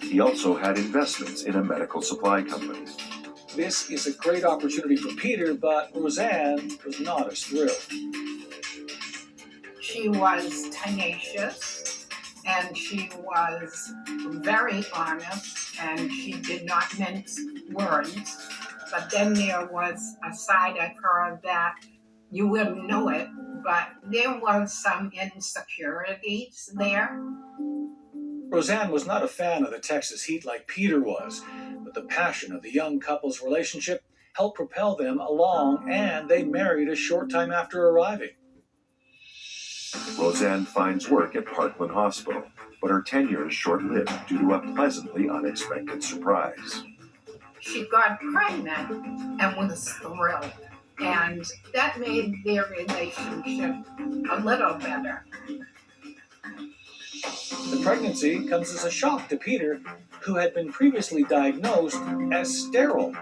He also had investments in a medical supply company. This is a great opportunity for Peter, but Roseanne was not as thrilled. She was tenacious, and she was very honest, and she did not mince words. But then there was a side of her that you wouldn't know it, but there was some insecurities there. Roseanne was not a fan of the Texas heat like Peter was, but the passion of the young couple's relationship helped propel them along, and they married a short time after arriving. Roseanne finds work at Parkland Hospital, but her tenure is short-lived due to a pleasantly unexpected surprise. She got pregnant and was thrilled, and that made their relationship a little better. The pregnancy comes as a shock to Peter, who had been previously diagnosed as sterile.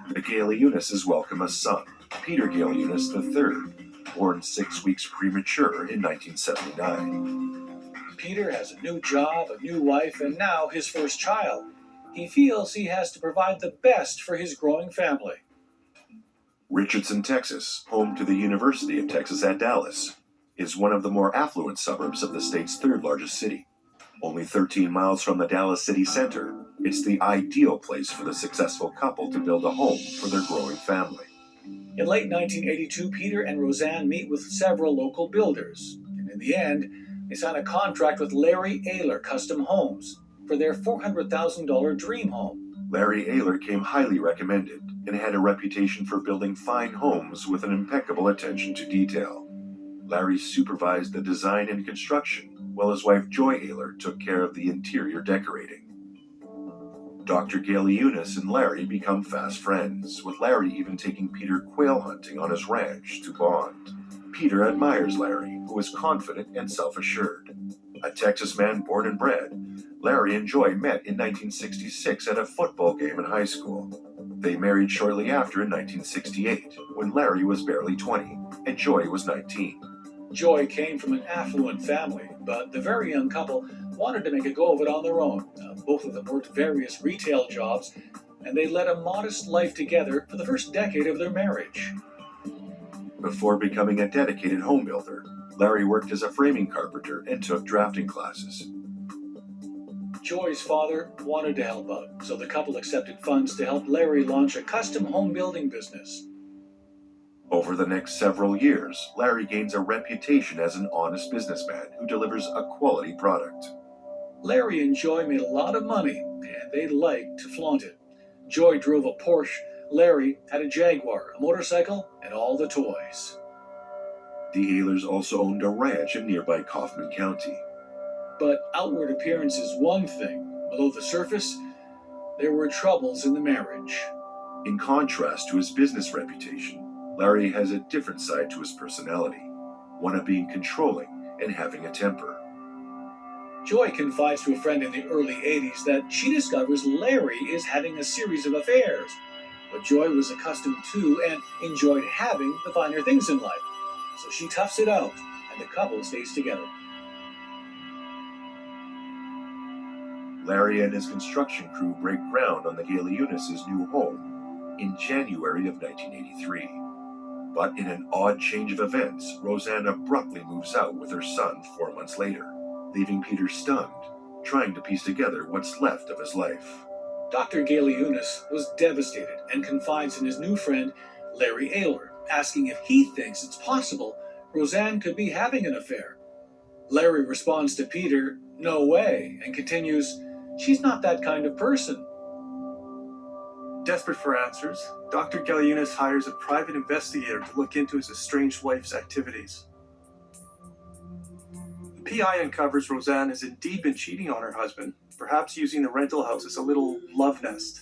The Galeunis welcome a son, Peter Galeunis III, born 6 weeks premature in 1979. Peter has a new job, a new wife, and now his first child. He feels he has to provide the best for his growing family. Richardson, Texas, home to the University of Texas at Dallas, is one of the more affluent suburbs of the state's third largest city. Only 13 miles from the Dallas city center, it's the ideal place for the successful couple to build a home for their growing family. In late 1982, Peter and Roseanne meet with several local builders, and in the end, they sign a contract with Larry Ayler Custom Homes for their $400,000 dream home. Larry Ayler came highly recommended and had a reputation for building fine homes with an impeccable attention to detail. Larry supervised the design and construction, while his wife Joy Ayler took care of the interior decorating. Dr. Galeunis and Larry become fast friends, with Larry even taking Peter quail hunting on his ranch to bond. Peter admires Larry, who is confident and self-assured. A Texas man born and bred, Larry and Joy met in 1966 at a football game in high school. They married shortly after in 1968, when Larry was barely 20 and Joy was 19. Joy came from an affluent family, but the very young couple wanted to make a go of it on their own. Both of them worked various retail jobs, and they led a modest life together for the first decade of their marriage. Before becoming a dedicated home builder, Larry worked as a framing carpenter and took drafting classes. Joy's father wanted to help out, so the couple accepted funds to help Larry launch a custom home building business. Over the next several years, Larry gains a reputation as an honest businessman who delivers a quality product. Larry and Joy made a lot of money, and they liked to flaunt it. Joy drove a Porsche, Larry had a Jaguar, a motorcycle, and all the toys. The Aylers also owned a ranch in nearby Kaufman County. But outward appearance is one thing. Below the surface, there were troubles in the marriage. In contrast to his business reputation, Larry has a different side to his personality, one of being controlling and having a temper. Joy confides to a friend in the early 80s that she discovers Larry is having a series of affairs, but Joy was accustomed to and enjoyed having the finer things in life, so she toughs it out, and the couple stays together. Larry and his construction crew break ground on the Galeunis' new home in January of 1983. But in an odd change of events, Roseanne abruptly moves out with her son 4 months later, leaving Peter stunned, trying to piece together what's left of his life. Dr. Galeunis was devastated and confides in his new friend, Larry Ayler, asking if he thinks it's possible Roseanne could be having an affair. Larry responds to Peter, "No way," and continues, "She's not that kind of person." Desperate for answers, Dr. Galeunis hires a private investigator to look into his estranged wife's activities. The PI uncovers Roseanne has indeed been cheating on her husband, perhaps using the rental house as a little love nest.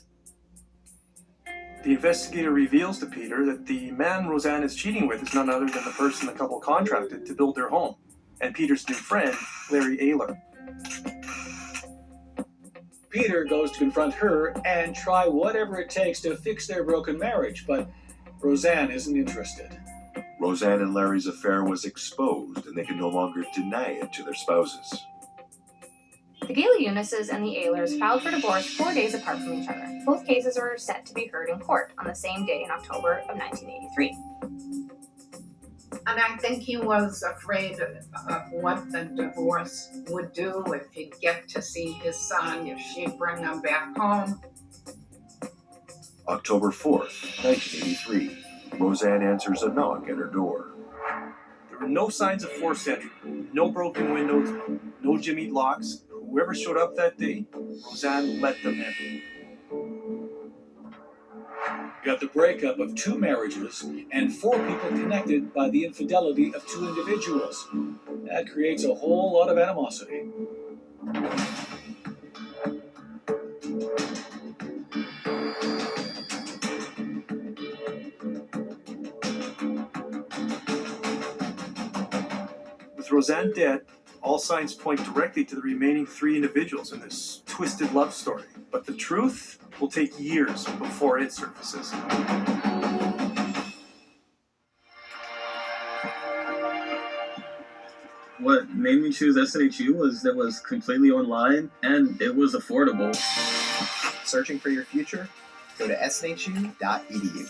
The investigator reveals to Peter that the man Roseanne is cheating with is none other than the person the couple contracted to build their home, and Peter's new friend, Larry Ayler. Peter goes to confront her and try whatever it takes to fix their broken marriage, but Roseanne isn't interested. Roseanne and Larry's affair was exposed, and they can no longer deny it to their spouses. The Galiunas and the Ehlers filed for divorce 4 days apart from each other. Both cases were set to be heard in court on the same day in October of 1983. And I think he was afraid of what the divorce would do if he'd get to see his son, if she'd bring him back home. October 4th, 1983. Roseanne answers a knock at her door. There were no signs of forced entry, no broken windows, no jimmied locks. Whoever showed up that day, Roseanne let them in. Got the breakup of 2 marriages and 4 people connected by the infidelity of 2 individuals. That creates a whole lot of animosity. With Roseanne dead, all signs point directly to the remaining 3 individuals in this twisted love story. But the truth will take years before it surfaces. What made me choose SNHU was that it was completely online and it was affordable. Searching for your future? Go to snhu.edu.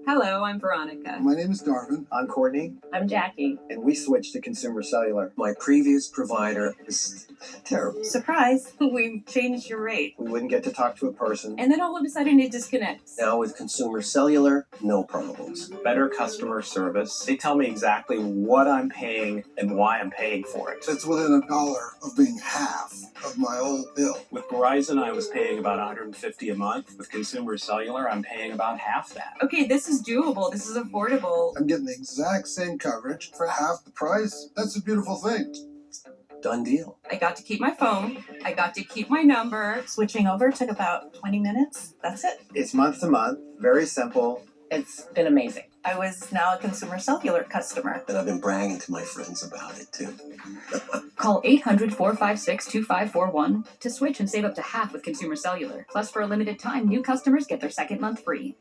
Hello, I'm Veronica. My name is Darvin. I'm Courtney, I'm Jackie. and we switched to Consumer Cellular. My previous provider is terrible. Surprise, we changed your rate. We wouldn't get to talk to a person. And then all of a sudden it disconnects. Now with Consumer Cellular, no problems. Better customer service. They tell me exactly what I'm paying and why I'm paying for it. It's within $1 of being half of my old bill. With Verizon, I was paying about $150 a month. With Consumer Cellular, I'm paying about half that. Okay, this is doable. This is affordable. I'm getting the exact same coverage for half the price. That's a beautiful thing. Done deal. I got to keep my phone. I got to keep my number. Switching over took about 20 minutes. That's it. It's month to month, very simple. It's been amazing. I was now a Consumer Cellular customer. And I've been bragging to my friends about it too. Call 800-456-2541 to switch and save up to half with Consumer Cellular. Plus, for a limited time, new customers get their second month free.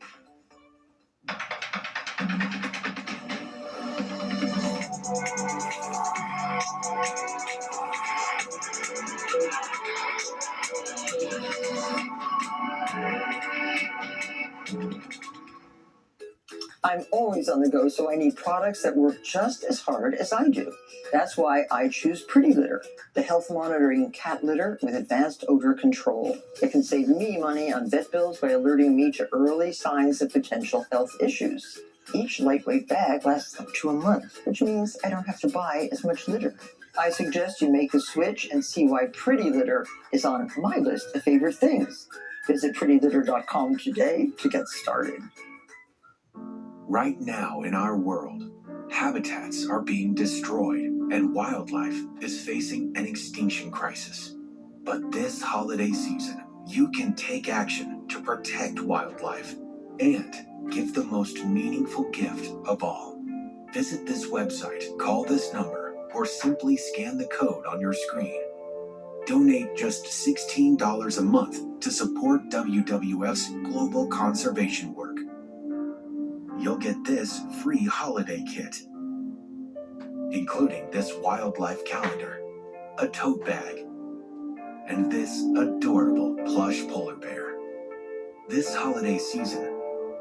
I'm always on the go, so I need products that work just as hard as I do. That's why I choose Pretty Litter, the health monitoring cat litter with advanced odor control. It can save me money on vet bills by alerting me to early signs of potential health issues. Each lightweight bag lasts up to a month, which means I don't have to buy as much litter. I suggest you make the switch and see why Pretty Litter is on my list of favorite things. Visit prettylitter.com today to get started. Right now in our world, habitats are being destroyed and wildlife is facing an extinction crisis. But this holiday season, you can take action to protect wildlife and give the most meaningful gift of all. Visit this website, call this number, or simply scan the code on your screen. Donate just $16 a month to support WWF's global conservation work. You'll get this free holiday kit, including this wildlife calendar, a tote bag, and this adorable plush polar bear. This holiday season,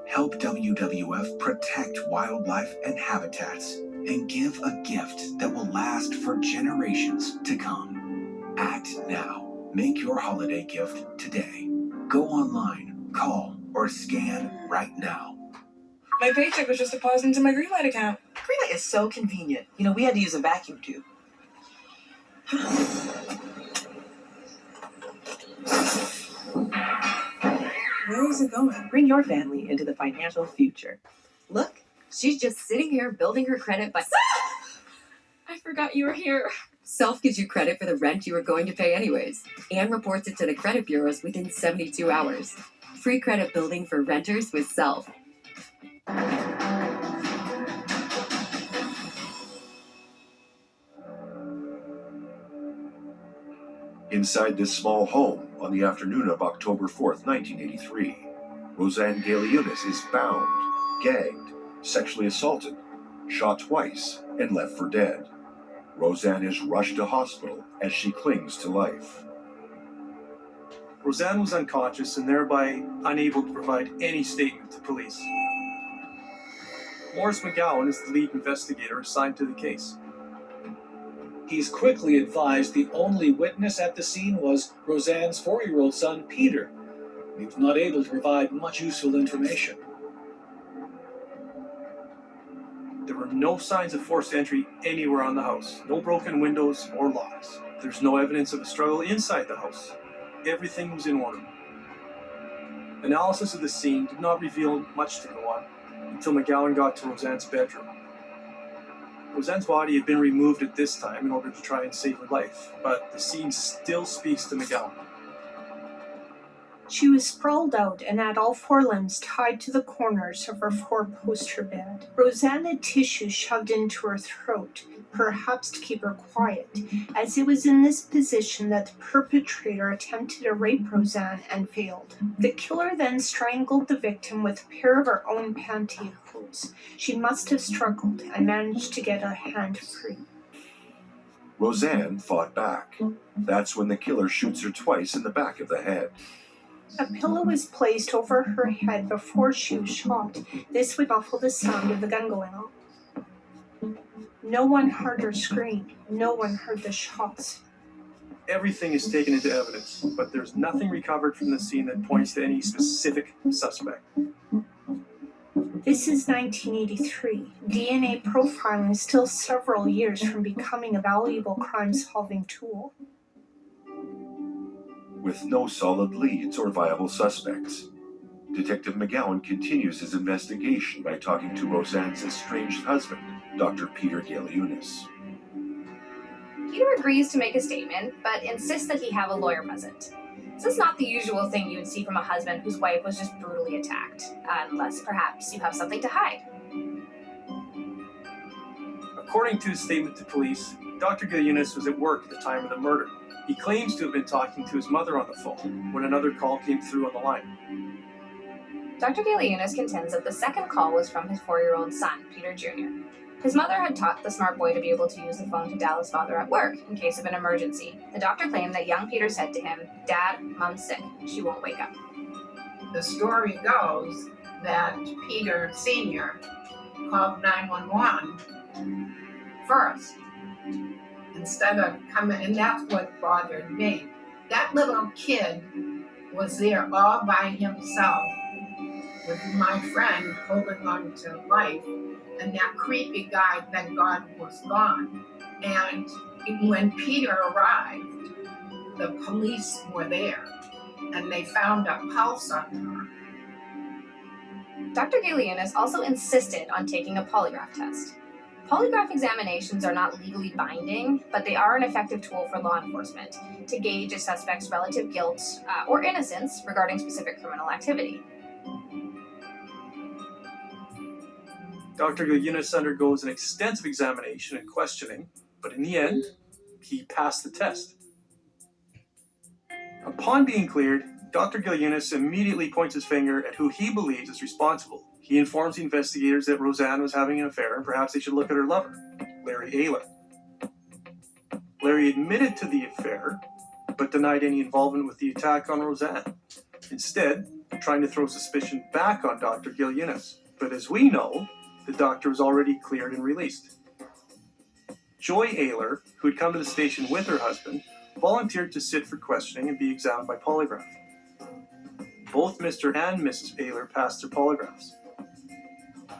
help WWF protect wildlife and habitats and give a gift that will last for generations to come. Act now. Make your holiday gift today. Go online, call, or scan right now. My paycheck was just deposited into my Greenlight account. Greenlight is so convenient. You know, we had to use a vacuum tube. Where is it going? Bring your family into the financial future. Look, she's just sitting here building her credit by... I forgot you were here. Self gives you credit for the rent you were going to pay anyways, and reports it to the credit bureaus within 72 hours. Free credit building for renters with Self. Inside this small home on the afternoon of October 4th, 1983, Roseanne Galiunas is bound, gagged, sexually assaulted, shot twice, and left for dead. Roseanne is rushed to hospital as she clings to life. Roseanne was unconscious and thereby unable to provide any statement to police. Morris McGowan is the lead investigator assigned to the case. He's quickly advised the only witness at the scene was Roseanne's 4-year-old son, Peter. He was not able to provide much useful information. There were no signs of forced entry anywhere on the house. No broken windows or locks. There's no evidence of a struggle inside the house. Everything was in order. Analysis of the scene did not reveal much to go on until McGowan got to Roseanne's bedroom. Roseanne's body had been removed at this time in order to try and save her life, but the scene still speaks to McGowan. She was sprawled out and had all 4 limbs tied to the corners of her 4-poster bed. Roseanne had tissue shoved into her throat, perhaps to keep her quiet, as it was in this position that the perpetrator attempted to rape Roseanne and failed. The killer then strangled the victim with a pair of her own pantyhose. She must have struggled and managed to get a hand free. Roseanne fought back. That's when the killer shoots her twice in the back of the head. A pillow was placed over her head before she was shot. This would muffle the sound of the gun going off. No one heard her scream. No one heard the shots. Everything is taken into evidence, but there's nothing recovered from the scene that points to any specific suspect. This is 1983. DNA profiling is still several years from becoming a valuable crime-solving tool. With no solid leads or viable suspects, Detective McGowan continues his investigation by talking to Roseanne's estranged husband, Dr. Peter Galeunis. Peter agrees to make a statement, but insists that he have a lawyer present. This is not the usual thing you would see from a husband whose wife was just brutally attacked, unless perhaps you have something to hide. According to his statement to police, Dr. Galeunis was at work at the time of the murder. He claims to have been talking to his mother on the phone when another call came through on the line. Dr. Galeunis contends that the second call was from his 4-year-old son, Peter Jr. His mother had taught the smart boy to be able to use the phone to dial his father at work in case of an emergency. The doctor claimed that young Peter said to him, "Dad, Mom's sick. She won't wake up." The story goes that Peter Sr. called 911 first instead of coming, and that's what bothered me. That little kid was there all by himself with my friend holding on to life, and that creepy guy, thank God, was gone. And when Peter arrived, the police were there, and they found a pulse on her. Dr. Galeunis also insisted on taking a polygraph test. Polygraph examinations are not legally binding, but they are an effective tool for law enforcement to gauge a suspect's relative guilt or innocence regarding specific criminal activity. Dr. Galeunis undergoes an extensive examination and questioning, but in the end, he passed the test. Upon being cleared, Dr. Galeunis immediately points his finger at who he believes is responsible. He informs the investigators that Roseanne was having an affair and perhaps they should look at her lover, Larry Ayler. Larry admitted to the affair, but denied any involvement with the attack on Roseanne, instead trying to throw suspicion back on Dr. Galeunis. But as we know, the doctor was already cleared and released. Joy Ayler, who had come to the station with her husband, volunteered to sit for questioning and be examined by polygraph. Both Mr. and Mrs. Ayler passed their polygraphs.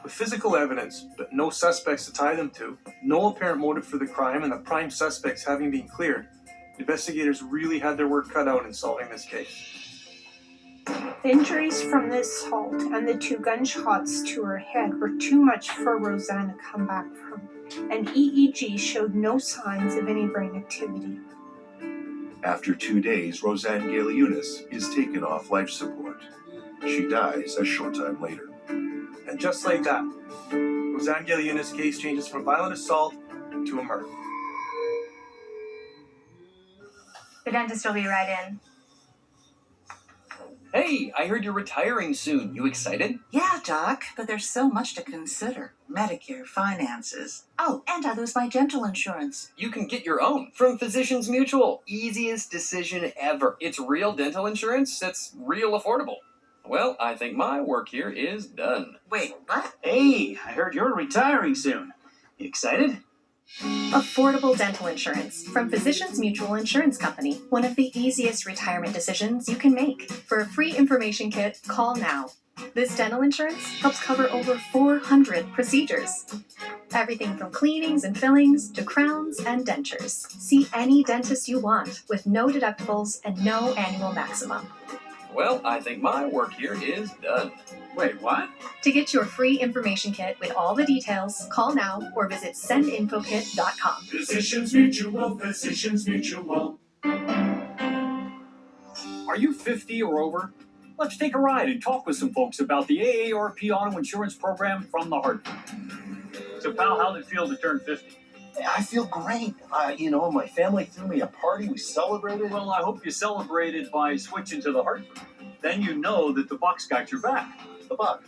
With physical evidence, but no suspects to tie them to, no apparent motive for the crime, and the prime suspects having been cleared, investigators really had their work cut out in solving this case. The injuries from the assault and the 2 gunshots to her head were too much for Roseanne to come back from, and EEG showed no signs of any brain activity. After 2 days, Roseanne Galeunis is taken off life support. She dies a short time later. And just like that, Roseanne Galeunis' case changes from violent assault to a murder. The dentist will be right in. Hey, I heard you're retiring soon. You excited? Yeah, Doc, but there's so much to consider. Medicare, finances. Oh, and I lose my dental insurance. You can get your own from Physicians Mutual. Easiest decision ever. It's real dental insurance that's real affordable. Well, I think my work here is done. Wait, what? Hey, I heard you're retiring soon. You excited? Affordable dental insurance from Physicians Mutual Insurance Company. One of the easiest retirement decisions you can make. For a free information kit, call now. This dental insurance helps cover over 400 procedures. Everything from cleanings and fillings to crowns and dentures. See any dentist you want with no deductibles and no annual maximum. Well, I think my work here is done. Wait, what? To get your free information kit with all the details, call now or visit sendinfokit.com. Physicians Mutual, Physicians Mutual. Are you 50 or over? Let's take a ride and talk with some folks about the AARP Auto Insurance Program from the Hartford. So, pal, how did it feel to turn 50? I feel great. My family threw me a party. We celebrated. Well, I hope you celebrated by switching to the Hartford. Then you know that the Buck's got your back. The Buck?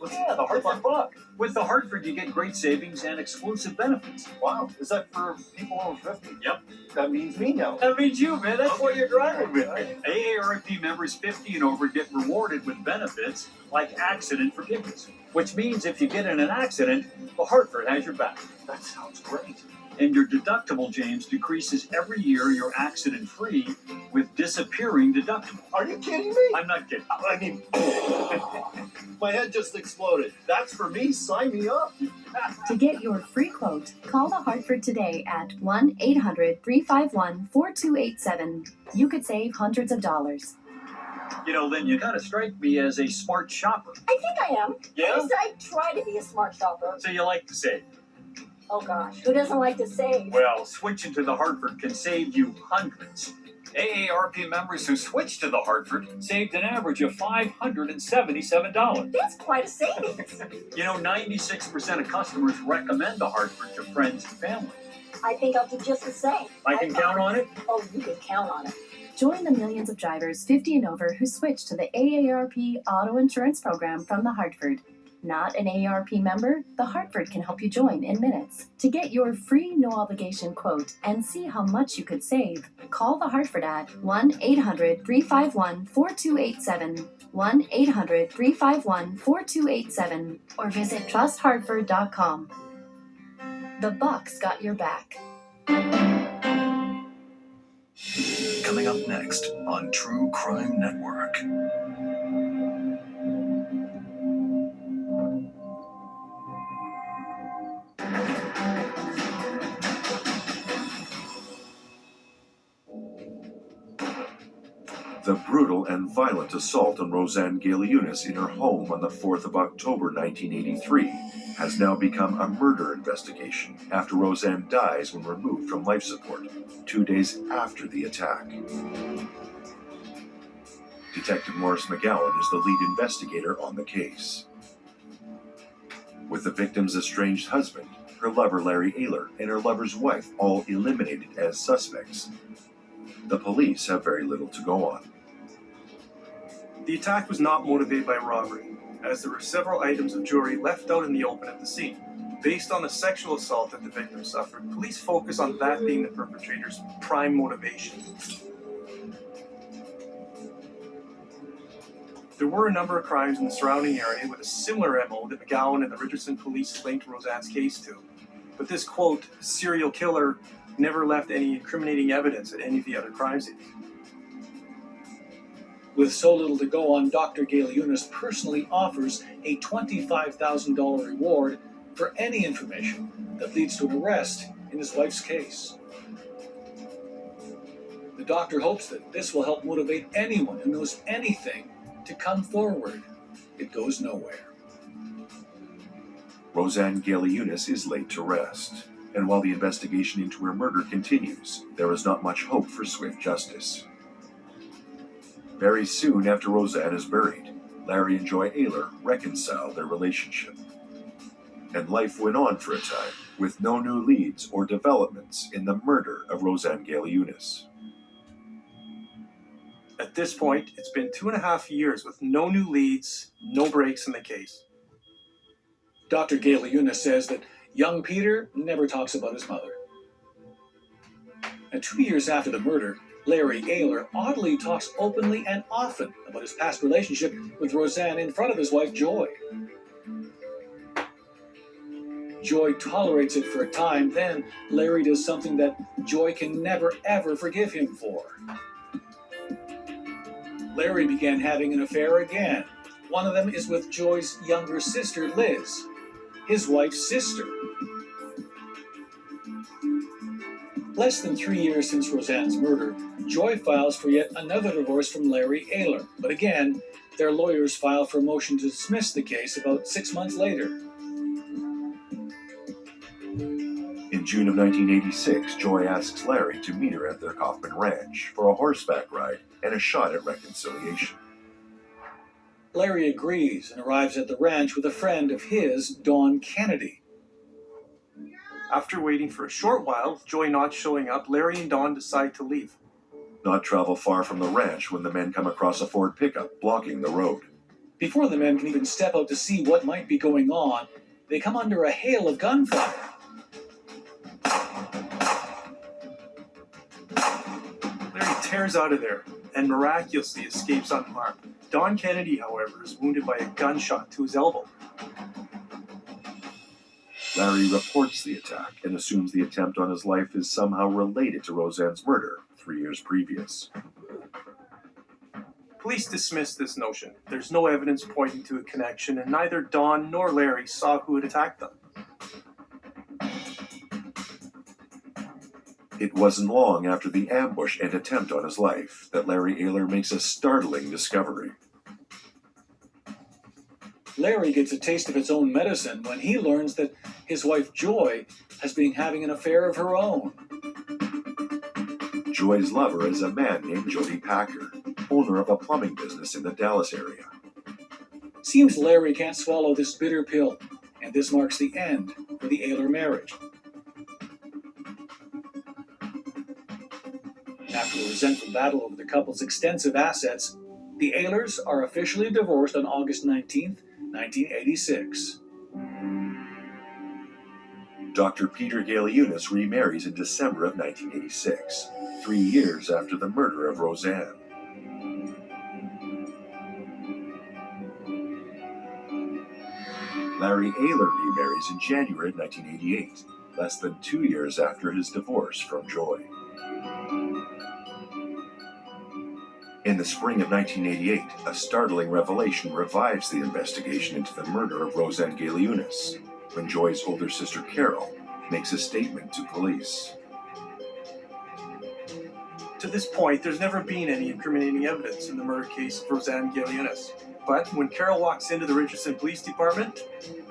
The Hartford Buck. With the Hartford, you get great savings and exclusive benefits. Wow. Is that for people over 50? Yep. That means me now. That means you, man. That's what you're driving with. AARP members 50 and over get rewarded with benefits like accident forgiveness, which means if you get in an accident, the Hartford has your back. That sounds great. And your deductible, James, decreases every year you're accident-free with disappearing deductible. Are you kidding me? I'm not kidding. I mean, my head just exploded. That's for me. Sign me up. To get your free quote, call the Hartford today at 1-800-351-4287. You could save hundreds of dollars. Then you gotta strike me as a smart shopper. I think I am. Yeah? At least I try to be a smart shopper. So you like to save. Oh gosh, who doesn't like to save? Well, switching to the Hartford can save you hundreds. AARP members who switched to the Hartford saved an average of $577. That's quite a savings. 96% of customers recommend the Hartford to friends and family. I think I'll do just the same. I can count on it? Oh, you can count on it. Join the millions of drivers 50 and over who switched to the AARP Auto Insurance Program from the Hartford. Not an AARP member? The Hartford can help you join in minutes. To get your free no-obligation quote and see how much you could save, call the Hartford at 1-800-351-4287, 1-800-351-4287, or visit trusthartford.com. The Buck's got your back. Coming up next on True Crime Network. The brutal and violent assault on Roseanne Galeunis in her home on the 4th of October 1983 has now become a murder investigation after Roseanne dies when removed from life support, 2 days after the attack. Detective Morris McGowan is the lead investigator on the case. With the victim's estranged husband, her lover Larry Ayler, and her lover's wife all eliminated as suspects, the police have very little to go on. The attack was not motivated by robbery, as there were several items of jewelry left out in the open at the scene. Based on the sexual assault that the victim suffered, police focus on that being the perpetrator's prime motivation. There were a number of crimes in the surrounding area with a similar MO that McGowan and the Richardson police linked Roseanne's case to. But this, quote, serial killer never left any incriminating evidence at any of the other crime scenes. With so little to go on, Dr. Galeunis personally offers a $25,000 reward for any information that leads to an arrest in his wife's case. The doctor hopes that this will help motivate anyone who knows anything to come forward. It goes nowhere. Roseanne Galeunis is laid to rest, and while the investigation into her murder continues, there is not much hope for swift justice. Very soon after Roseanne is buried, Larry and Joy Ayler reconcile their relationship. And life went on for a time, with no new leads or developments in the murder of Roseanne Galeunis. At this point, it's been 2.5 years with no new leads, no breaks in the case. Dr. Galeuna says that young Peter never talks about his mother. And 2 years after the murder, Larry Ayler oddly talks openly and often about his past relationship with Roseanne in front of his wife, Joy. Joy tolerates it for a time, then Larry does something that Joy can never ever forgive him for. Larry began having an affair again. One of them is with Joy's younger sister, Liz, his wife's sister. Less than 3 years since Roseanne's murder, Joy files for yet another divorce from Larry Ayler. But again, their lawyers file for a motion to dismiss the case about 6 months later. In June of 1986, Joy asks Larry to meet her at their Kaufman Ranch for a horseback ride and a shot at reconciliation. Larry agrees and arrives at the ranch with a friend of his, Dawn Kennedy. After waiting for a short while, Joy not showing up, Larry and Dawn decide to leave. Not travel far from the ranch when the men come across a Ford pickup blocking the road. Before the men can even step out to see what might be going on, they come under a hail of gunfire. Larry tears out of there and miraculously escapes unharmed. Dawn Kennedy, however, is wounded by a gunshot to his elbow. Larry reports the attack and assumes the attempt on his life is somehow related to Roseanne's murder 3 years previous. Police dismiss this notion. There's no evidence pointing to a connection, and neither Dawn nor Larry saw who had attacked them. It wasn't long after the ambush and attempt on his life that Larry Ayler makes a startling discovery. Larry gets a taste of its own medicine when he learns that his wife Joy has been having an affair of her own. Joy's lover is a man named Jody Packer, owner of a plumbing business in the Dallas area. Seems Larry can't swallow this bitter pill, and this marks the end for the Ayler marriage. After a resentful battle over the couple's extensive assets, the Aylers are officially divorced on August 19th, 1986. Dr. Peter Galeunis remarries in December of 1986, 3 years after the murder of Roseanne. Larry Ayler remarries in January of 1988, less than 2 years after his divorce from Joy. In the spring of 1988, a startling revelation revives the investigation into the murder of Roseanne Galeunis, when Joy's older sister Carol makes a statement to police. To this point, there's never been any incriminating evidence in the murder case of Roseanne Galeunis. But when Carol walks into the Richardson Police Department,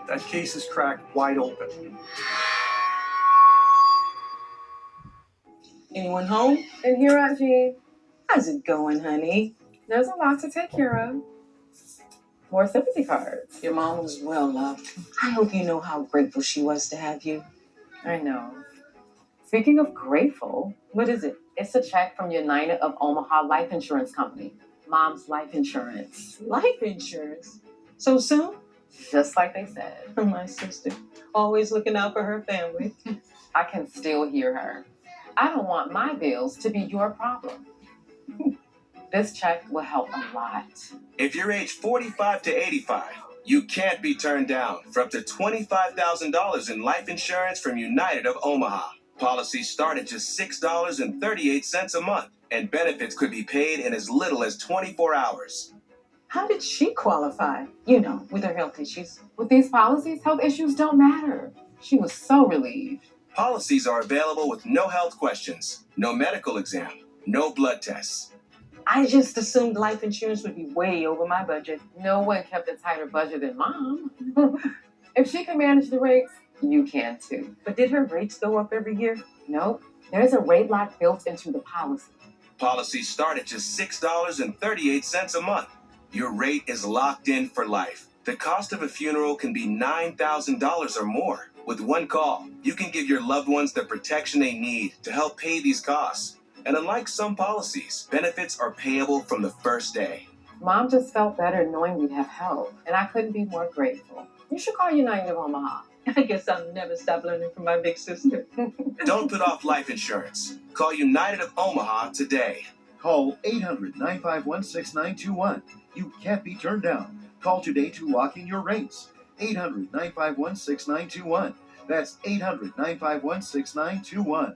that case is cracked wide open. Anyone home? And here, Aunt Jean. How's it going, honey? There's a lot to take care of. More sympathy cards. Your mom was well loved. I hope you know how grateful she was to have you. I know. Speaking of grateful, what is it? It's a check from United of Omaha Life Insurance Company. Mom's life insurance. Life insurance? So soon? Just like they said. My sister, always looking out for her family. I can still hear her. I don't want my bills to be your problem. This check will help a lot. If you're age 45 to 85, you can't be turned down for up to $25,000 in life insurance from United of Omaha. Policies start at just $6.38 a month, and benefits could be paid in as little as 24 hours. How did she qualify? You know, with her health issues. With these policies, health issues don't matter. She was so relieved. Policies are available with no health questions, no medical exam, no blood tests. I just assumed life insurance would be way over my budget. No one kept a tighter budget than Mom. If she can manage the rates, you can too. But did her rates go up every year? Nope. There's a rate lock built into the policy. Policies start at just $6.38 a month. Your rate is locked in for life. The cost of a funeral can be $9,000 or more. With one call, you can give your loved ones the protection they need to help pay these costs. And unlike some policies, benefits are payable from the first day. Mom just felt better knowing we'd have help, and I couldn't be more grateful. You should call United of Omaha. I guess I'll never stop learning from my big sister. Don't put off life insurance. Call United of Omaha today. Call 800-951-6921. You can't be turned down. Call today to lock in your rates. 800-951-6921. That's 800-951-6921.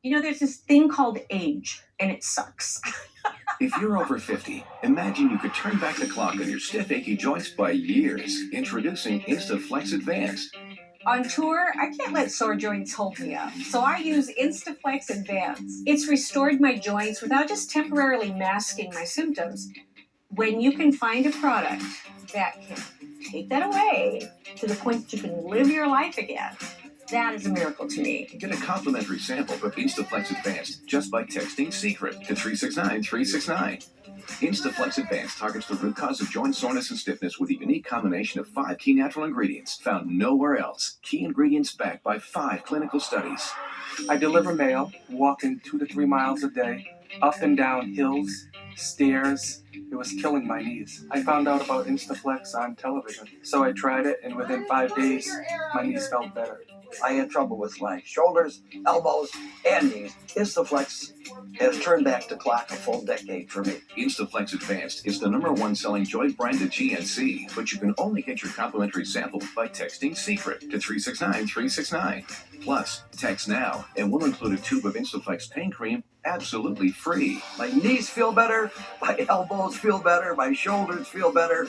You know, there's this thing called age, and it sucks. If you're over 50, imagine you could turn back the clock on your stiff, achy joints by years. Introducing InstaFlex Advanced. On tour, I can't let sore joints hold me up, so I use InstaFlex Advance. It's restored my joints without just temporarily masking my symptoms. When you can find a product that can take that away to the point that you can live your life again, that is a miracle to me. Get a complimentary sample of InstaFlex Advanced just by texting SECRET to 369-369. InstaFlex Advanced targets the root cause of joint soreness and stiffness with a unique combination of 5 key natural ingredients found nowhere else. Key ingredients backed by 5 clinical studies. I deliver mail, walking 2 to 3 miles a day, up and down hills, stairs. It was killing my knees. I found out about InstaFlex on television, so I tried it, and within 5 days, my knees felt better. I had trouble with my shoulders, elbows, and knees. InstaFlex has turned back the clock a full decade for me. InstaFlex Advanced is the #1 selling joint branded GNC, but you can only get your complimentary sample by texting SECRET to 369-369. Plus, text now, and we'll include a tube of InstaFlex pain cream absolutely free. My knees feel better, my elbows feel better, my shoulders feel better.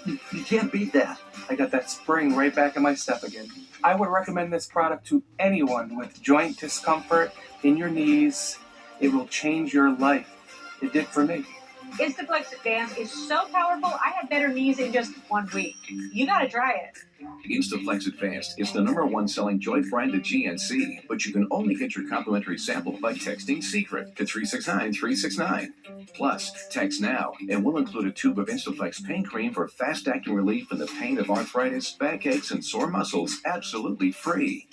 You can't beat that. I got that spring right back in my step again. I would recommend this product to anyone with joint discomfort in your knees. It will change your life. It did for me. InstaFlex Advance is so powerful, I had better knees in just 1 week. You gotta try it. InstaFlex Advanced is the #1 selling joint branded GNC, but you can only get your complimentary sample by texting SECRET to 369-369. Plus, text now, and we'll include a tube of InstaFlex pain cream for fast-acting relief in the pain of arthritis, backaches, and sore muscles absolutely free.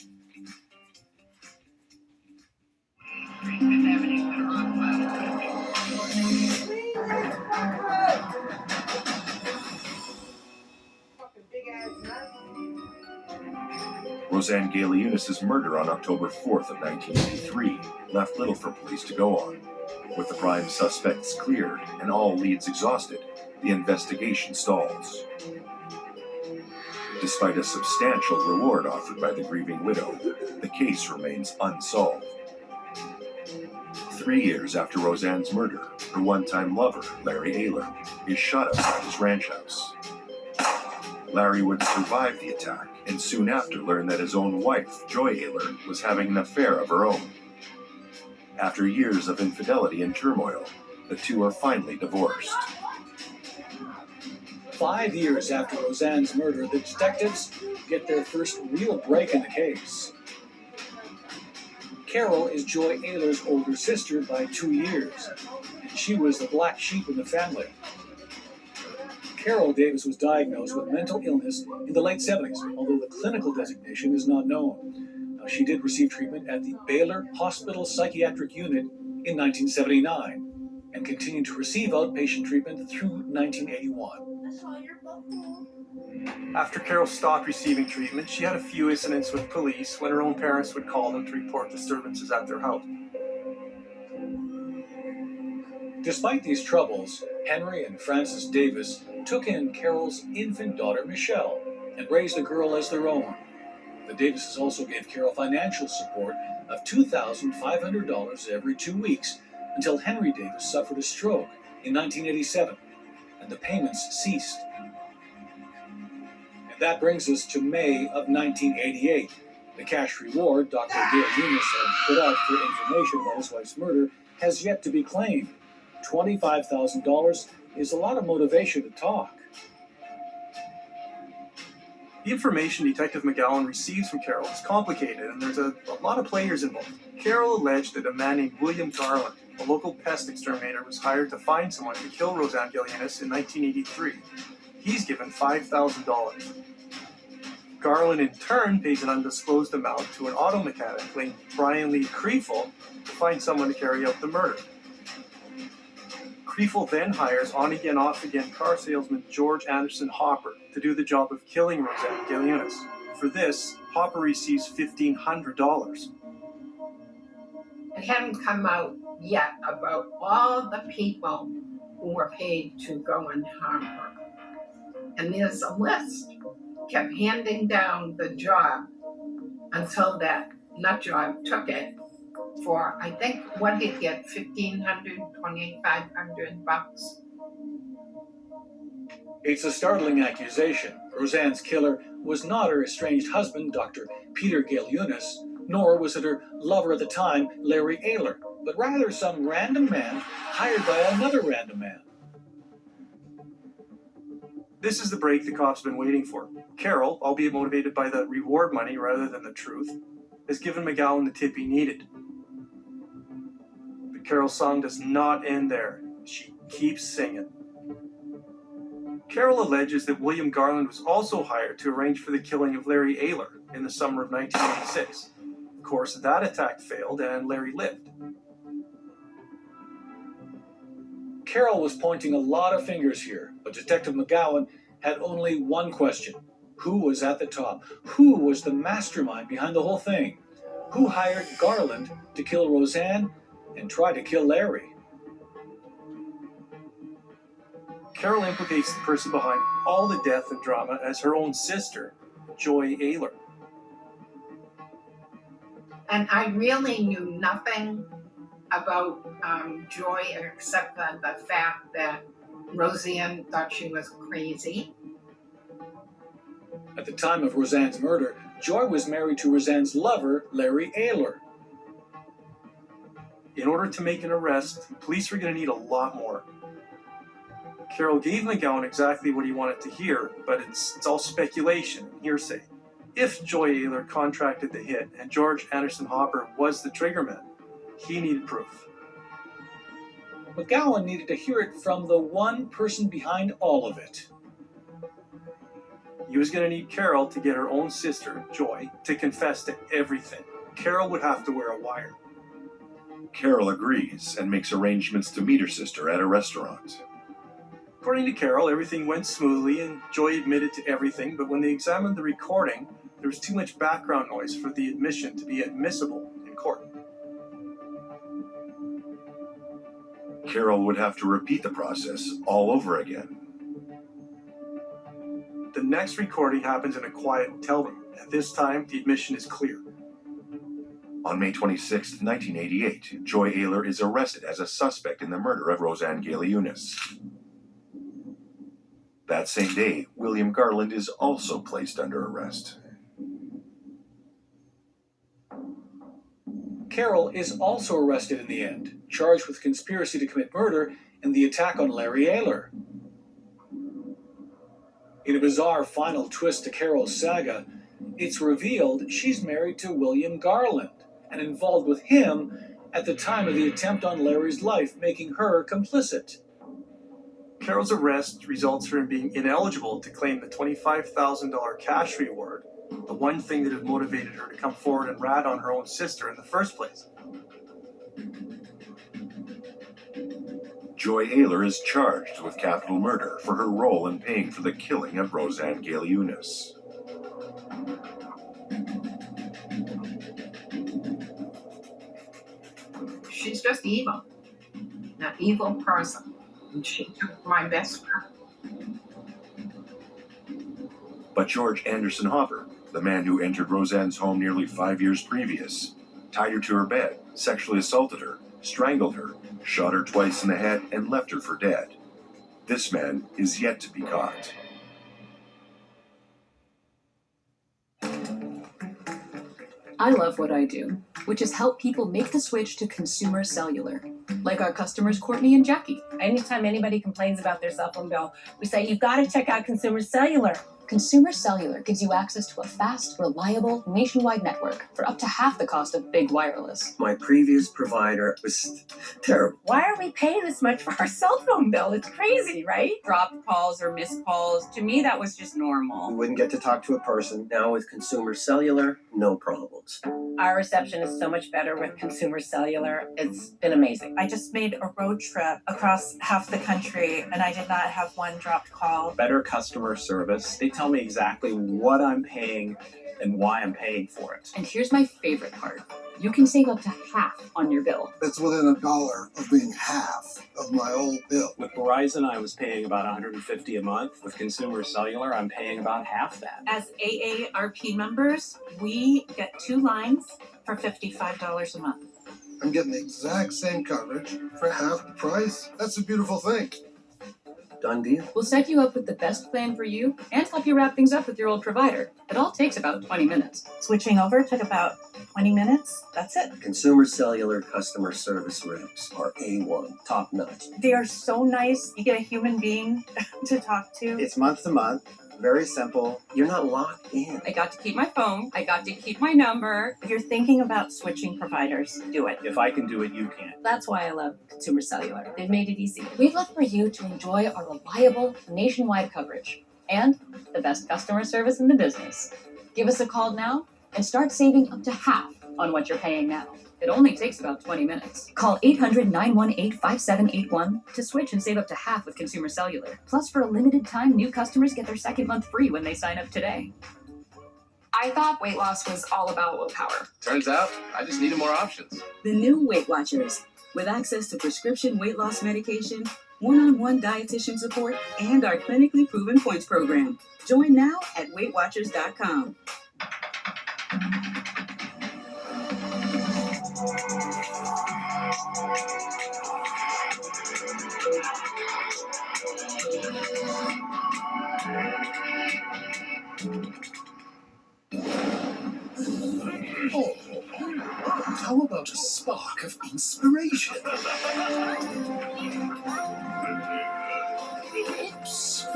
Roseanne Galeunis' murder on October 4th of 1983 left little for police to go on. With the prime suspects cleared and all leads exhausted, the investigation stalls. Despite a substantial reward offered by the grieving widow, the case remains unsolved. 3 years after Roseanne's murder, her one-time lover, Larry Ayler, is shot outside his ranch house. Larry would survive the attack and soon after learn that his own wife, Joy Ayler, was having an affair of her own. After years of infidelity and turmoil, the two are finally divorced. 5 years after Roseanne's murder, the detectives get their first real break in the case. Carol is Joy Ayler's older sister by 2 years, and she was the black sheep in the family. Carol Davis was diagnosed with mental illness in the late 70s, although the clinical designation is not known. Now, she did receive treatment at the Baylor Hospital Psychiatric Unit in 1979 and continued to receive outpatient treatment through 1981. After Carol stopped receiving treatment, she had a few incidents with police when her own parents would call them to report disturbances at their house. Despite these troubles, Henry and Frances Davis took in Carol's infant daughter, Michelle, and raised the girl as their own. The Davises also gave Carol financial support of $2,500 every 2 weeks until Henry Davis suffered a stroke in 1987, and the payments ceased. And that brings us to May of 1988. The cash reward Dr. Galeunis had put out for information about his wife's murder has yet to be claimed. $25,000 is a lot of motivation to talk. The information Detective McGowan receives from Carol is complicated, and there's a lot of players involved. Carol alleged that a man named William Garland, a local pest exterminator, was hired to find someone to kill Roseanne Galeunis in 1983. He's given $5,000. Garland in turn pays an undisclosed amount to an auto mechanic named Brian Lee Kriefel to find someone to carry out the murder. Kriefel then hires on-again, off-again car salesman George Anderson Hopper to do the job of killing Roseanne Galiunas. For this, Hopper receives $1,500. It hadn't come out yet about all the people who were paid to go and harm her. And there's a list. Kept handing down the job until that nut job took it for, I think, what did he get, $1,500 It's a startling accusation. Roseanne's killer was not her estranged husband, Dr. Peter Galiunas, nor was it her lover at the time, Larry Ayler, but rather some random man hired by another random man. This is the break the cops have been waiting for. Carol, albeit motivated by the reward money rather than the truth, has given McGowan the tip he needed. But Carol's song does not end there. She keeps singing. Carol alleges that William Garland was also hired to arrange for the killing of Larry Ayler in the summer of 1986. Of course, that attack failed and Larry lived. Carol was pointing a lot of fingers here, but Detective McGowan had only one question. Who was at the top? Who was the mastermind behind the whole thing? Who hired Garland to kill Roseanne and try to kill Larry? Carol implicates the person behind all the death and drama as her own sister, Joy Ayler. And I really knew nothing about Joy except the fact that Roseanne thought she was crazy. At the time of Roseanne's murder, Joy was married to Roseanne's lover, Larry Ayler. In order to make an arrest, police were going to need a lot more. Carol gave McGowan exactly what he wanted to hear, but it's all speculation and hearsay. If Joy Ayler contracted the hit and George Anderson Hopper was the triggerman, he needed proof. McGowan needed to hear it from the one person behind all of it. He was going to need Carol to get her own sister, Joy, to confess to everything. Carol would have to wear a wire. Carol agrees and makes arrangements to meet her sister at a restaurant. According to Carol, everything went smoothly and Joy admitted to everything, but when they examined the recording, there was too much background noise for the admission to be admissible in court. Carol would have to repeat the process all over again. The next recording happens in a quiet hotel room. At this time, the admission is clear. On May 26, 1988, Joy Ayler is arrested as a suspect in the murder of Roseanne Galiunas. That same day, William Garland is also placed under arrest. Carol is also arrested in the end, charged with conspiracy to commit murder and the attack on Larry Ayler. In a bizarre final twist to Carol's saga, it's revealed she's married to William Garland and involved with him at the time of the attempt on Larry's life, making her complicit. Carol's arrest results her in being ineligible to claim the $25,000 cash reward, the one thing that had motivated her to come forward and rat on her own sister in the first place. Joy Ayler is charged with capital murder for her role in paying for the killing of Roseanne Galiunas. She's just evil. An evil person. And she took my best friend. But George Anderson Hopper, the man who entered Roseanne's home nearly 5 years previous, tied her to her bed, sexually assaulted her, strangled her, shot her twice in the head, and left her for dead. This man is yet to be caught. I love what I do, which is help people make the switch to consumer cellular. Like our customers, Courtney and Jackie. Anytime anybody complains about their cell phone bill, we say, you've got to check out consumer cellular. Consumer Cellular gives you access to a fast, reliable, nationwide network for up to half the cost of big wireless. My previous provider was terrible. Why are we paying this much for our cell phone bill? It's crazy, right? Dropped calls or missed calls. To me, that was just normal. We wouldn't get to talk to a person. Now with Consumer Cellular, no problems. Our reception is so much better with Consumer Cellular. It's been amazing. I just made a road trip across half the country and I did not have one dropped call. Better customer service. They tell me exactly what I'm paying and why I'm paying for it. And here's my favorite part. You can save up to half on your bill. It's within $1 of being half of my old bill. With Verizon, I was paying about $150 a month. With Consumer Cellular, I'm paying about half that. As AARP members, we get 2 lines for $55 a month. I'm getting the exact same coverage for half the price. That's a beautiful thing. Done deal. We'll set you up with the best plan for you and help you wrap things up with your old provider. It all takes about 20 minutes. Switching over took about 20 minutes. That's it. Consumer Cellular customer service reps are A1, top notch. They are so nice. You get a human being to talk to. It's month to month. Very simple. You're not locked in. I got to keep my phone. I got to keep my number. If you're thinking about switching providers, do it. If I can do it, you can. That's why I love Consumer Cellular. They've made it easy. We'd love for you to enjoy our reliable nationwide coverage and the best customer service in the business. Give us a call now and start saving up to half on what you're paying now. It only takes about 20 minutes. Call 800-918-5781 to switch and save up to half with Consumer Cellular. Plus, for a limited time, new customers get their second month free when they sign up today. I thought weight loss was all about willpower. Turns out, I just needed more options. The new Weight Watchers, with access to prescription weight loss medication, one-on-one dietitian support, and our clinically proven points program. Join now at WeightWatchers.com. Oh, how about a spark of inspiration? Oops.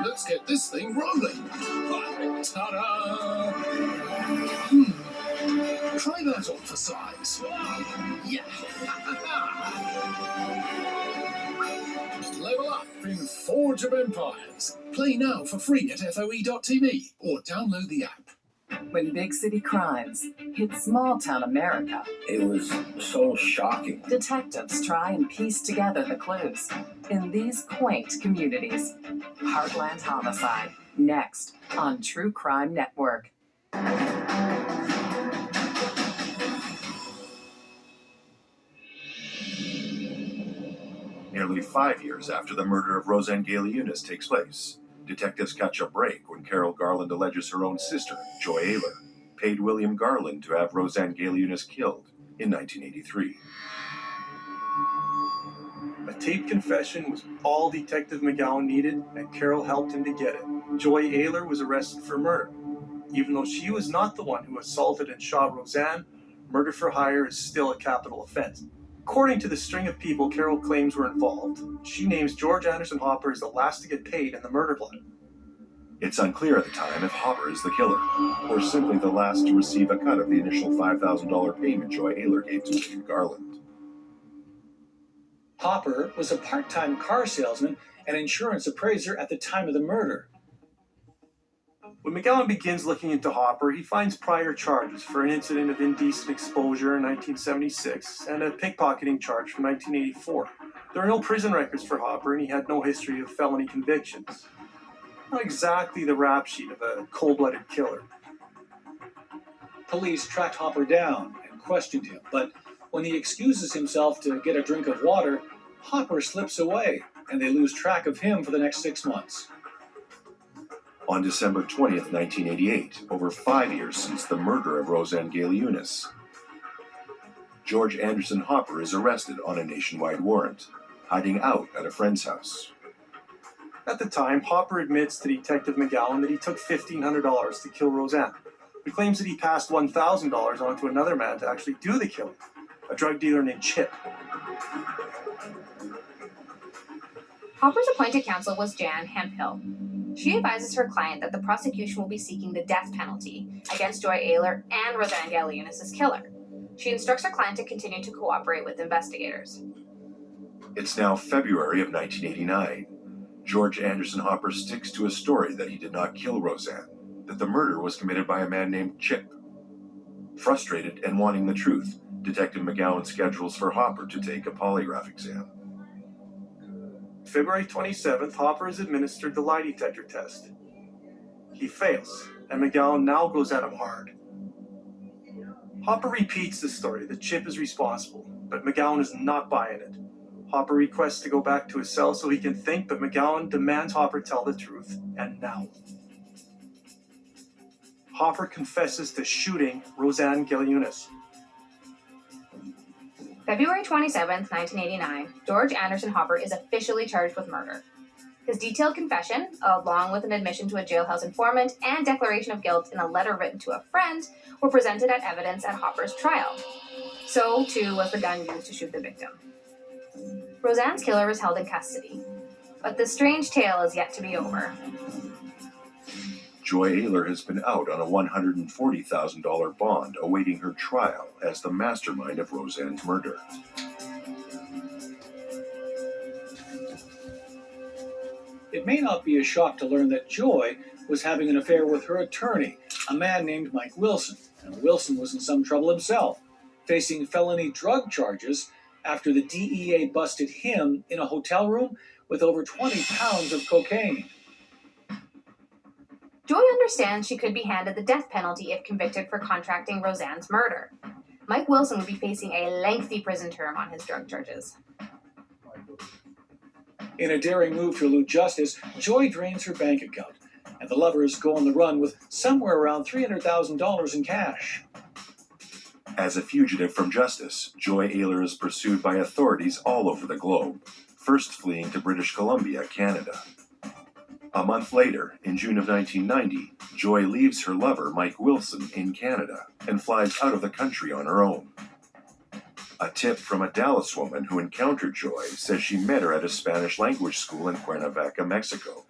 Let's get this thing rolling. Ta-da! Try that on for size. Yeah. Level up in Forge of Empires. Play now for free at FOE.tv or download the app. When big city crimes hit small town America, It was so shocking. detectives try and piece together the clues. In these quaint communities, Heartland Homicide, next on True Crime Network. Nearly 5 years after the murder of Roseanne Galeunis takes place, detectives catch a break when Carol Garland alleges her own sister, Joy Ayler, paid William Garland to have Roseanne Galeunis killed in 1983. A taped confession was all Detective McGowan needed, and Carol helped him to get it. Joy Ayler was arrested for murder. Even though she was not the one who assaulted and shot Roseanne, murder for hire is still a capital offense. According to the string of people Carol claims were involved, she names George Anderson Hopper as the last to get paid in the murder plot. It's unclear at the time if Hopper is the killer, or simply the last to receive a cut of the initial $5,000 payment Joy Ayler gave to William Garland. Hopper was a part-time car salesman and insurance appraiser at the time of the murder. When McGowan begins looking into Hopper, he finds prior charges for an incident of indecent exposure in 1976 and a pickpocketing charge from 1984. There are no prison records for Hopper, and he had no history of felony convictions. Not exactly the rap sheet of a cold-blooded killer. Police tracked Hopper down and questioned him, but when he excuses himself to get a drink of water, Hopper slips away, and they lose track of him for the next 6 months. On December 20th, 1988, over 5 years since the murder of Roseanne Galeunis, George Anderson Hopper is arrested on a nationwide warrant, hiding out at a friend's house. At the time, Hopper admits to Detective McGowan that he took $1,500 to kill Roseanne. He claims that he passed $1,000 on to another man to actually do the killing, a drug dealer named Chip. Hopper's appointed counsel was Jan Hemphill. She advises her client that the prosecution will be seeking the death penalty against Joy Ayler and Roseanne Galliunas' killer. She instructs her client to continue to cooperate with investigators. It's now February of 1989. George Anderson Hopper sticks to a story that he did not kill Roseanne, that the murder was committed by a man named Chip. Frustrated and wanting the truth, Detective McGowan schedules for Hopper to take a polygraph exam. February 27th, Hopper is administered the lie detector test. He fails, and McGowan now goes at him hard. Hopper repeats the story that Chip is responsible, but McGowan is not buying it. Hopper requests to go back to his cell so he can think, but McGowan demands Hopper tell the truth, and now. Hopper confesses to shooting Roseanne Galliunas. February 27th, 1989, George Anderson Hopper is officially charged with murder. His detailed confession, along with an admission to a jailhouse informant and declaration of guilt in a letter written to a friend, were presented as evidence at Hopper's trial. So, too, was the gun used to shoot the victim. Roseanne's killer is held in custody, but the strange tale is yet to be over. Joy Ayler has been out on a $140,000 bond awaiting her trial as the mastermind of Roseanne's murder. It may not be a shock to learn that Joy was having an affair with her attorney, a man named Mike Wilson. And Wilson was in some trouble himself, facing felony drug charges after the DEA busted him in a hotel room with over 20 pounds of cocaine. Joy understands she could be handed the death penalty if convicted for contracting Roseanne's murder. Mike Wilson would be facing a lengthy prison term on his drug charges. In a daring move to elude justice, Joy drains her bank account, and the lovers go on the run with somewhere around $300,000 in cash. As a fugitive from justice, Joy Ayler is pursued by authorities all over the globe, first fleeing to British Columbia, Canada. A month later, in June of 1990, Joy leaves her lover, Mike Wilson, in Canada and flies out of the country on her own. A tip from a Dallas woman who encountered Joy says she met her at a Spanish language school in Cuernavaca, Mexico.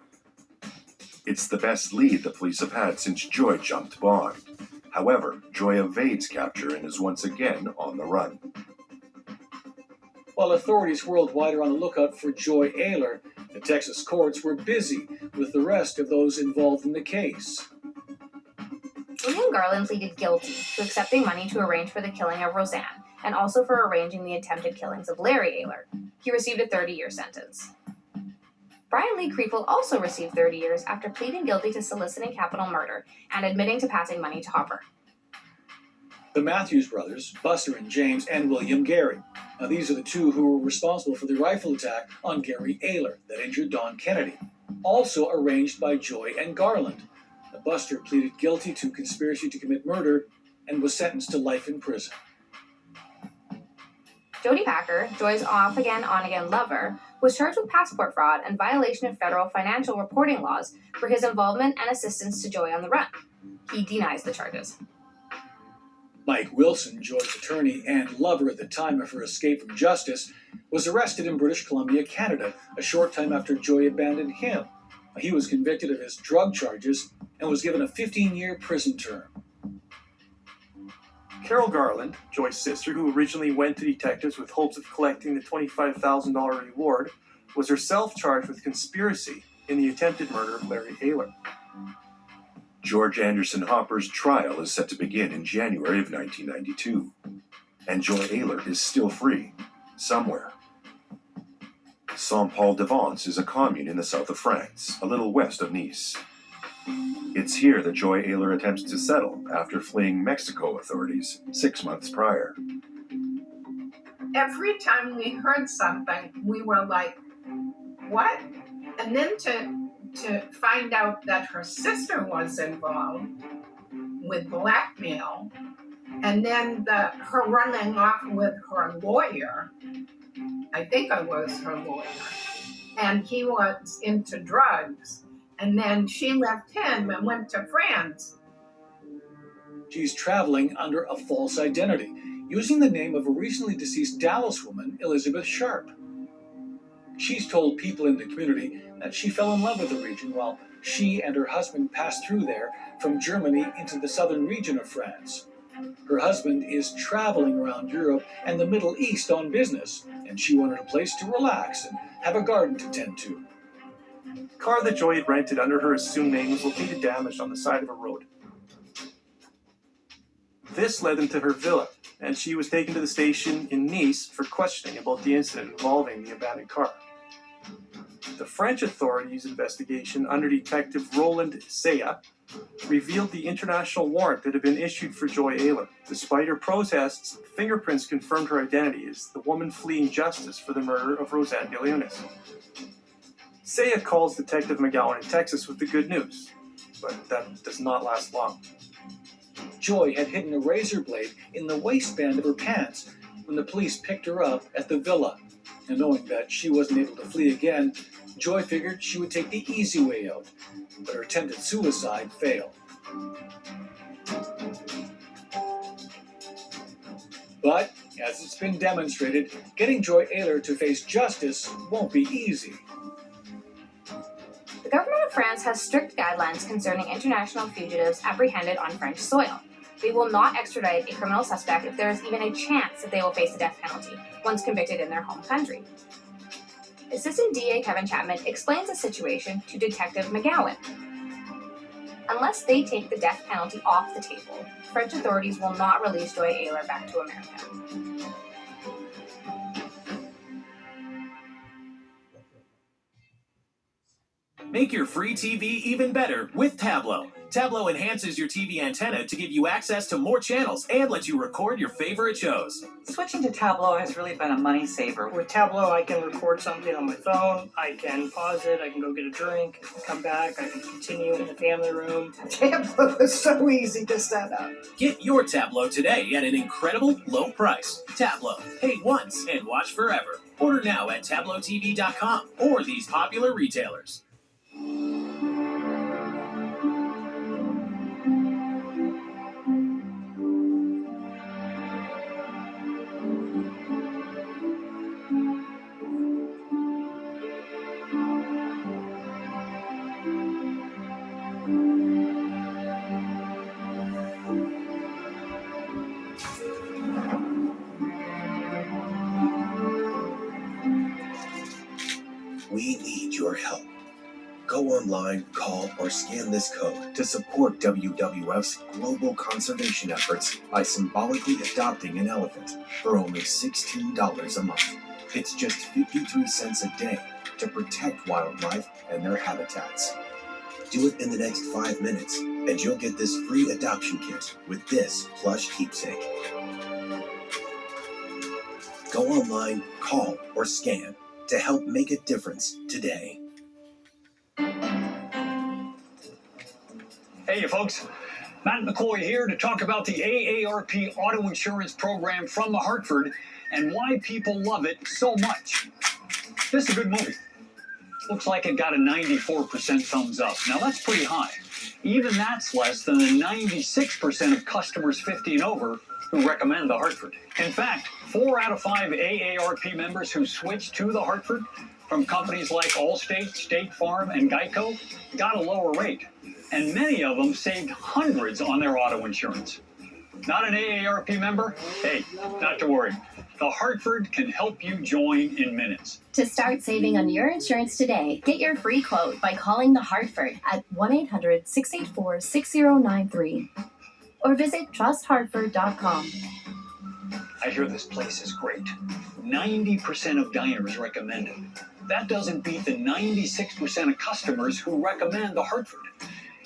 It's the best lead the police have had since Joy jumped bond. However, Joy evades capture and is once again on the run. While authorities worldwide are on the lookout for Joy Ayler, the Texas courts were busy with the rest of those involved in the case. William Garland pleaded guilty to accepting money to arrange for the killing of Roseanne, and also for arranging the attempted killings of Larry Ayler. He received a 30-year sentence. Brian Lee Kriefel also received 30 years after pleading guilty to soliciting capital murder and admitting to passing money to Hopper. The Matthews brothers, Buster and James, and William Gary. Now, these are the two who were responsible for the rifle attack on Gary Ayler that injured Don Kennedy, also arranged by Joy and Garland. The Buster pleaded guilty to conspiracy to commit murder and was sentenced to life in prison. Jody Packer, Joy's off-again, on-again lover, was charged with passport fraud and violation of federal financial reporting laws for his involvement and assistance to Joy on the run. He denies the charges. Mike Wilson, Joy's attorney and lover at the time of her escape from justice, was arrested in British Columbia, Canada, a short time after Joy abandoned him. He was convicted of his drug charges and was given a 15-year prison term. Carol Garland, Joy's sister, who originally went to detectives with hopes of collecting the $25,000 reward, was herself charged with conspiracy in the attempted murder of Larry Ayler. George Anderson Hopper's trial is set to begin in January of 1992, and Joy Ayler is still free, somewhere. Saint-Paul-de-Vence is a commune in the south of France, a little west of Nice. It's here that Joy Ayler attempts to settle after fleeing Mexico authorities 6 months prior. Every time we heard something, we were like, what? And then to find out that her sister was involved with blackmail, and then her running off with her lawyer, I think I was her lawyer, and he was into drugs, and then she left him and went to France. She's traveling under a false identity, using the name of a recently deceased Dallas woman, Elizabeth Sharp. She's told people in the community that she fell in love with the region while she and her husband passed through there from Germany into the southern region of France. Her husband is traveling around Europe and the Middle East on business, and she wanted a place to relax and have a garden to tend to. The car that Joy had rented under her assumed name was located damaged on the side of a road. This led them to her villa, and she was taken to the station in Nice for questioning about the incident involving the abandoned car. The French authorities' investigation under Detective Roland Saya revealed the international warrant that had been issued for Joy Ayler. Despite her protests, fingerprints confirmed her identity as the woman fleeing justice for the murder of Roseanne de Leonis. Saya calls Detective McGowan in Texas with the good news, but that does not last long. Joy had hidden a razor blade in the waistband of her pants when the police picked her up at the villa. And knowing that she wasn't able to flee again, Joy figured she would take the easy way out, but her attempted suicide failed. But, as it's been demonstrated, getting Joy Ayler to face justice won't be easy. The government of France has strict guidelines concerning international fugitives apprehended on French soil. They will not extradite a criminal suspect if there is even a chance that they will face the death penalty once convicted in their home country. Assistant DA Kevin Chapman explains the situation to Detective McGowan. Unless they take the death penalty off the table, French authorities will not release Joy Ayler back to America. Make your free TV even better with Tablo. Tablo enhances your TV antenna to give you access to more channels and lets you record your favorite shows. Switching to Tablo has really been a money saver. With Tablo, I can record something on my phone, I can pause it, I can go get a drink, come back, I can continue in the family room. Tablo is so easy to set up. Get your Tablo today at an incredible low price. Tablo. Pay once and watch forever. Order now at TabloTV.com or these popular retailers. We need your help. Go online, call, or scan this code to support WWF's global conservation efforts by symbolically adopting an elephant for only $16 a month. It's just 53 cents a day to protect wildlife and their habitats. Do it in the next 5 minutes, and you'll get this free adoption kit with this plush keepsake. Go online, call, or scan to help make a difference today. Hey, you folks. Matt McCoy here to talk about the AARP auto insurance program from the Hartford and why people love it so much. This is a good movie. Looks like it got a 94% thumbs up. Now, that's pretty high. Even that's less than the 96% of customers 50 and over who recommend the Hartford. In fact, 4 out of 5 AARP members who switched to the Hartford from companies like Allstate, State Farm, and Geico got a lower rate. And many of them saved hundreds on their auto insurance. Not an AARP member? Hey, not to worry. The Hartford can help you join in minutes. To start saving on your insurance today, get your free quote by calling the Hartford at 1-800-684-6093 or visit trusthartford.com. I hear this place is great. 90% of diners recommend it. That doesn't beat the 96% of customers who recommend the Hartford.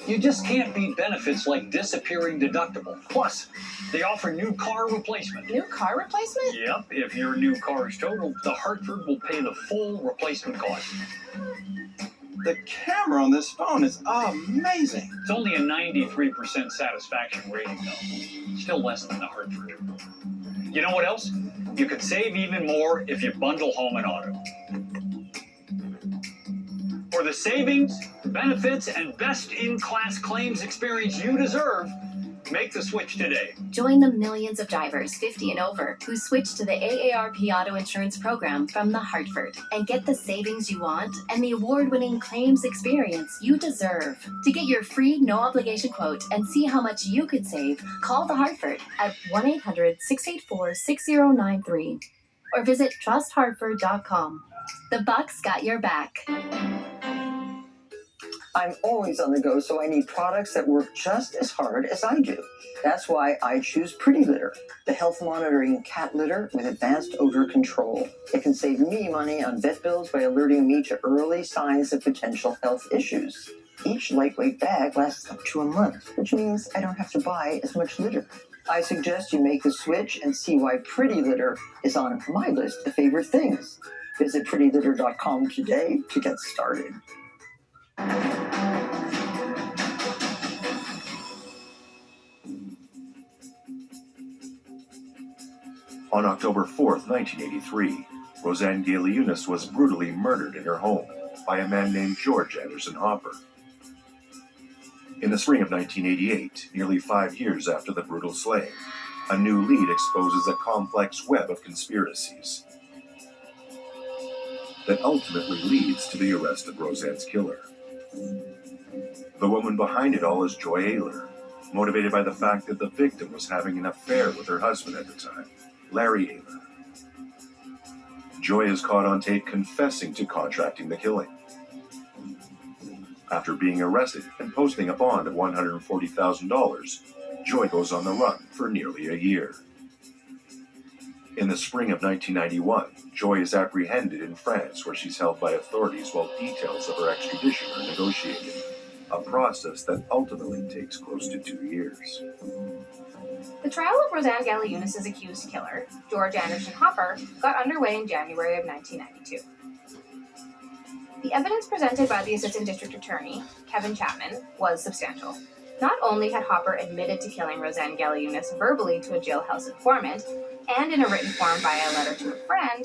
You just can't beat benefits like disappearing deductible. Plus, they offer new car replacement. New car replacement? Yep, if your new car is totaled, the Hartford will pay the full replacement cost. The camera on this phone is amazing. It's only a 93% satisfaction rating, though. Still less than the Hartford. You know what else? You could save even more if you bundle home and auto. For the savings, benefits, and best-in-class claims experience you deserve, Make the switch today. Join the millions of drivers 50 and over who switch to the AARP Auto Insurance Program from The Hartford and get the savings you want and the award-winning claims experience you deserve. To get your free no-obligation quote and see how much you could save, call The Hartford at 1-800-684-6093 or visit trusthartford.com. The Bucks got your back. I'm always on the go, so I need products that work just as hard as I do. That's why I choose Pretty Litter, the health monitoring cat litter with advanced odor control. It can save me money on vet bills by alerting me to early signs of potential health issues. Each lightweight bag lasts up to a month, which means I don't have to buy as much litter. I suggest you make the switch and see why Pretty Litter is on my list of favorite things. Visit prettylitter.com today to get started. On October 4th, 1983, Roseanne Galeunis was brutally murdered in her home by a man named George Anderson Hopper. In the spring of 1988, nearly 5 years after the brutal slaying, a new lead exposes a complex web of conspiracies that ultimately leads to the arrest of Roseanne's killer. The woman behind it all is Joy Ayler, motivated by the fact that the victim was having an affair with her husband at the time, Larry Ayler. Joy is caught on tape confessing to contracting the killing. After being arrested and posting a bond of $140,000, Joy goes on the run for nearly a year. In the spring of 1991, Joy is apprehended in France, where she's held by authorities while details of her extradition are negotiated, a process that ultimately takes close to 2 years. The trial of Roseanne Galeunis' accused killer, George Anderson Hopper, got underway in January of 1992. The evidence presented by the Assistant District Attorney, Kevin Chapman, was substantial. Not only had Hopper admitted to killing Roseanne Galeunis verbally to a jailhouse informant and in a written form via a letter to a friend,